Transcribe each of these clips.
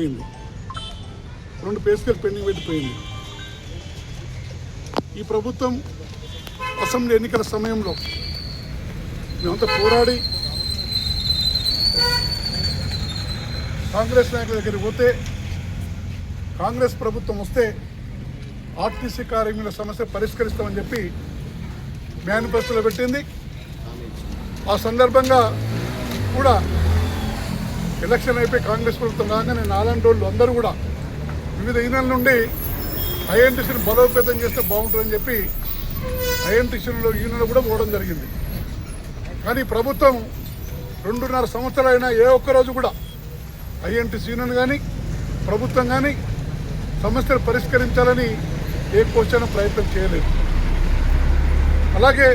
రెండు pay scale pending పెట్టిపోయింది. ఈ ప్రభుత్వం అసెంబ్లీ ఎన్నికల సమయంలో మేమంతా పోరాడి కాంగ్రెస్ నాయకుల దగ్గరికి పోతే కాంగ్రెస్ ప్రభుత్వం వస్తే ఆర్టీసీ కార్మికుల సమస్య పరిష్కరిస్తామని చెప్పి మేనిఫెస్టోలో పెట్టింది. ఆ సందర్భంగా కూడా ఎలక్షన్ అయిపోయి కాంగ్రెస్ ప్రభుత్వం రాగానే నాలాంటి వాళ్ళు అందరూ కూడా వివిధ యూనియన్ల నుండి ఐఎన్టీసీని బలోపేతం చేస్తే బాగుంటుందని చెప్పి ఐఎన్టీసీలో యూనియన్లు కూడా పోవడం జరిగింది. కానీ ప్రభుత్వం 2.5 సంవత్సరాలైనా ఏ ఒక్కరోజు కూడా ఐఎన్టీసీ యూనియన్ కానీ ప్రభుత్వం కానీ సమస్యలు పరిష్కరించాలని ఏ క్వశ్చన్ ప్రయత్నం చేయలేదు. అలాగే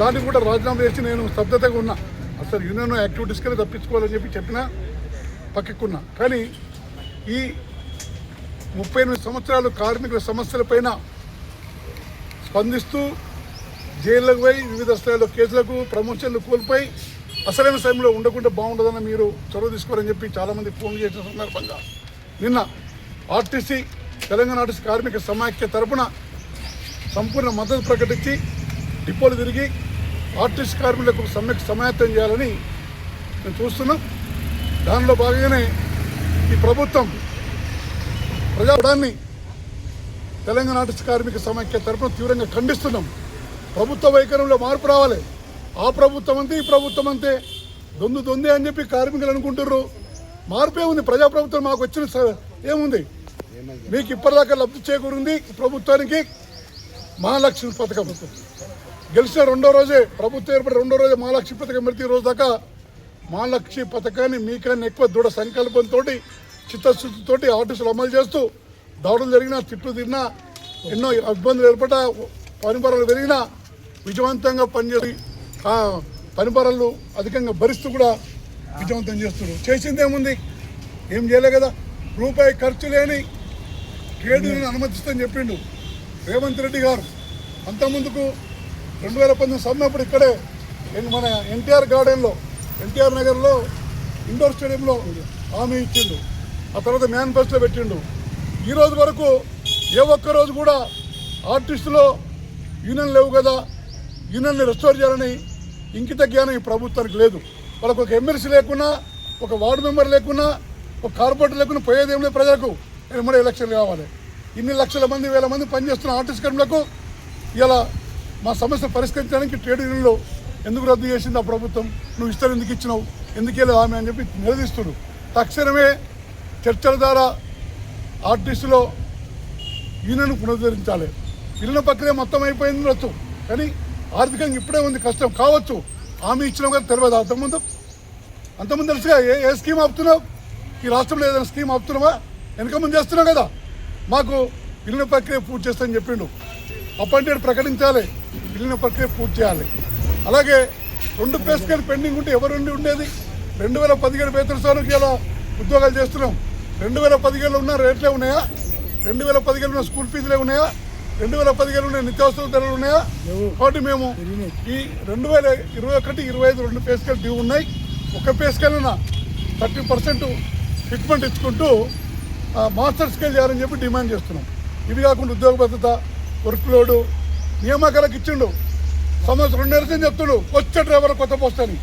దాన్ని కూడా రాజీనామా చేసి నేను స్తబ్దతగా ఉన్నా. అసలు యూనియన్ యాక్టివిటీస్కి తప్పించుకోవాలని చెప్పినా పక్కకున్నా. కానీ ఈ 38 సంవత్సరాలు కార్మికుల సమస్యలపైన స్పందిస్తూ జైళ్ళకు పోయి వివిధ స్థాయిలో కేసులకు ప్రమోషన్లు కోల్పోయి అసలైన సమయంలో ఉండకుండా బాగుండదని మీరు చొరవ తీసుకోవాలని చెప్పి చాలామంది ఫోన్ చేసిన సందర్భంగా నిన్న ఆర్టీసీ తెలంగాణ ఆర్టీసీ కార్మిక సమాఖ్య తరపున సంపూర్ణ మద్దతు ప్రకటించి డిపోలు తిరిగి ఆర్టీసీ కార్మికులకు సమ్మెకు సమాయత్తం చేయాలని మేము చూస్తున్నాం. దానిలో భాగంగానే ఈ ప్రభుత్వం ప్రజాపడాన్ని తెలంగాణ ఆర్టీసీ కార్మిక సమాఖ్య తరపున తీవ్రంగా ఖండిస్తున్నాం. ప్రభుత్వ వైఖరిలో మార్పు రావాలి. ఆ ప్రభుత్వం అంతే ఈ ప్రభుత్వం అంతే దొందే అని చెప్పి కార్మికులు అనుకుంటున్నారు. మార్పే ఉంది. ప్రజాప్రభుత్వం మాకు వచ్చిన ఏముంది? మీకు ఇప్పటిదాకా లబ్ధి చేకూరింది ప్రభుత్వానికి మహాలక్ష్మి పథకం. గెలిచిన 2వ రోజే ప్రభుత్వం ఏర్పడి 2వ రోజే మహాలక్ష్మి పథకం పెడితే ఈ రోజు దాకా మహాలక్ష్మి పథకాన్ని మీకన్నా ఎక్కువ దృఢ సంకల్పంతో చిత్తశుద్ధితో ఆర్టీసీలు అమలు చేస్తూ దాడులు జరిగినా తిట్లు తిరిగినా ఎన్నో ఇబ్బందులు ఏర్పడ్డా పనిభారాలు పెరిగినా విజయవంతంగా పనిచేసి పనిభారాలు అధికంగా భరిస్తూ కూడా విజయవంతం చేస్తున్నారు. చేసింది ఏముంది? ఏం చేయలే కదా. రూపాయి ఖర్చు లేని ట్రేడ్ యూనియన్ అనుమతిస్తామని చెప్పిండు రేవంత్ రెడ్డి గారు. అంతకుముందుకు 2019 సమ్మెప్పుడు ఇక్కడే మన ఎన్టీఆర్ గార్డెన్లో ఎన్టీఆర్ నగర్లో ఇండోర్ స్టేడియంలో హామీ ఇచ్చిండు. ఆ తర్వాత మేనిఫెస్టో పెట్టిండు. ఈ రోజు వరకు ఏ ఒక్కరోజు కూడా ఆర్టిస్టులో యూనియన్ లేవు కదా, యూనియన్ని రెస్టోర్ చేయాలని ఇంకిత జ్ఞానం ఈ ప్రభుత్వానికి లేదు. వాళ్ళకు ఒక ఎమ్మెల్సీ లేకున్నా, ఒక వార్డు మెంబర్ లేకున్నా, ఒక కార్పొరేటర్ లేకున్నా పోయేదేం లేదు. ప్రజలకు ఎమ్మడే ఎలక్షన్లు కావాలి. ఇన్ని లక్షల మంది వేల మంది పనిచేస్తున్న ఆర్టిస్ట్ కార్మికులకు ఇలా మా సమస్య పరిష్కరించడానికి ట్రేడ్ యూనియన్లో ఎందుకు రద్దు చేసింది ఆ ప్రభుత్వం? నువ్వు ఇస్తారు ఎందుకు ఇచ్చినావు, ఎందుకు వెళ్ళదు ఆమె అని చెప్పి నిలదీస్తుడు. తక్షణమే చర్చల ద్వారా ఆర్టీసీలో యూనియన్ పునరుద్ధరించాలి. పిల్లల ప్రక్రియ మొత్తం అయిపోయింది ఉండొచ్చు, కానీ ఆర్థికంగా ఇప్పుడే ఉంది, కష్టం కావచ్చు. హామీ ఇచ్చినావు కదా తెలియదు. అంతకుముందు తెలుసుగా ఏ స్కీమ్ ఆపుతున్నావు? ఈ రాష్ట్రంలో ఏదైనా స్కీమ్ ఆపుతున్నావా? వెనక ముందు చేస్తున్నావు కదా. మాకు పిల్లల ప్రక్రియ పూర్తి చేస్తామని చెప్పిండు. అపాయింటెడ్ ప్రకటించాలి, పిల్లల ప్రక్రియ పూర్తి చేయాలి. అలాగే 2 పే స్కేల్ పెండింగ్ ఉంటే ఎవరుండి ఉండేది? 2017 వేతన సవరణకి ఇలా ఉద్యోగాలు చేస్తున్నాం. 2017లో ఉన్న రేట్లే ఉన్నాయా? 2017 ఉన్న స్కూల్ ఫీజులే ఉన్నాయా? 2017 ఉన్న నిత్యావసర ధరలు ఉన్నాయా? కాబట్టి మేము ఈ 2021, 2025 2 పే స్కేల్ డ్యూ ఉన్నాయి. ఒక పే స్కేల్ ఉన్న 30% ఫిట్మెంట్ ఇచ్చుకుంటూ మాస్టర్ స్కేల్ చేయాలని చెప్పి డిమాండ్ చేస్తున్నాం. ఇవి కాకుండా ఉద్యోగ భద్రత, వర్క్ లోడు, నియామకాలకు ఇచ్చిండు. సంవత్సరం 2 నెలలు చెప్తుడు వచ్చే డ్రైవర్ కొత్త పోస్ట్ అని.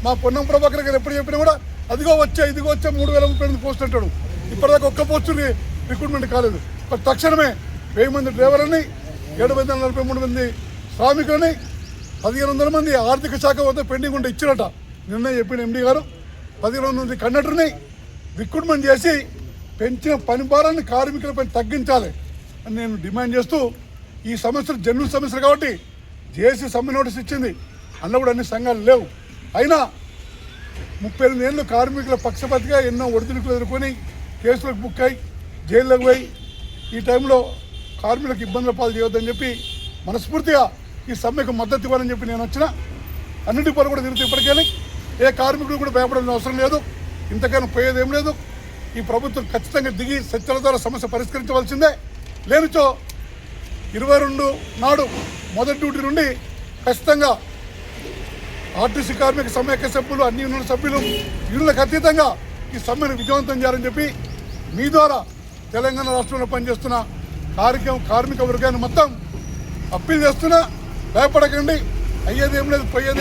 మా పొన్నం ప్రభాకర్ గారు ఎప్పుడు చెప్పినా కూడా ఇదిగో వచ్చే 3038 పోస్ట్ అంటాడు. ఇప్పటిదాకా ఒక్క పోస్టు రిక్రూట్మెంట్ కాలేదు. తక్షణమే 1000 మంది డ్రైవర్లని, 743 మంది శ్రామికులని, 1500 మంది ఆర్థిక శాఖ వద్ద పెండింగ్ ఉంటే ఇచ్చినట. నిన్న చెప్పిన ఎండీ గారు 1500 మంది కండక్టర్ని రిక్రూట్మెంట్ చేసి పెంచిన పని భారాన్ని కార్మికులపై తగ్గించాలి అని నేను డిమాండ్ చేస్తూ, ఈ సమస్యలు జనరల్ సమస్యలు కాబట్టి జేఏసీ సమ్మె నోటీస్ ఇచ్చింది. అందులో కూడా అన్ని సంఘాలు లేవు. అయినా 38 ఏళ్ళు కార్మికుల పక్షపాతిగా ఎన్నో ఒడిదుడుకులు ఎదుర్కొని కేసులకు బుక్ అయి జైల్లోకి పోయి ఈ టైంలో కార్మికులకు ఇబ్బందుల పాలు చేయొద్దని చెప్పి మనస్ఫూర్తిగా ఈ సమ్మెకు మద్దతు ఇవ్వాలని చెప్పి నేను వచ్చిన. అన్నింటి పనులు కూడా తిరుగుతూ ఇప్పటికీ ఏ కార్మికుడు కూడా భయపడాల్సిన అవసరం లేదు. ఇంతకైనా పోయేదేం లేదు. ఈ ప్రభుత్వం ఖచ్చితంగా దిగి చర్చల ద్వారా సమస్య పరిష్కరించవలసిందే. లేనిచో 22 నాడు మొదటి డ్యూటీ నుండి ఖచ్చితంగా ఆర్టీసీ కార్మిక సమైక్య సభ్యులు అన్ని యూనియన్ సభ్యులు యూనియన్లకు అతీతంగా ఈ సమ్మెను విజయవంతం చేయాలని చెప్పి మీ ద్వారా తెలంగాణ రాష్ట్రంలో పనిచేస్తున్న కార్మిక వర్గాన్ని మొత్తం అప్పీల్ చేస్తున్నా. భయపడకండి, అయ్యేదేం లేదు పోయేదేం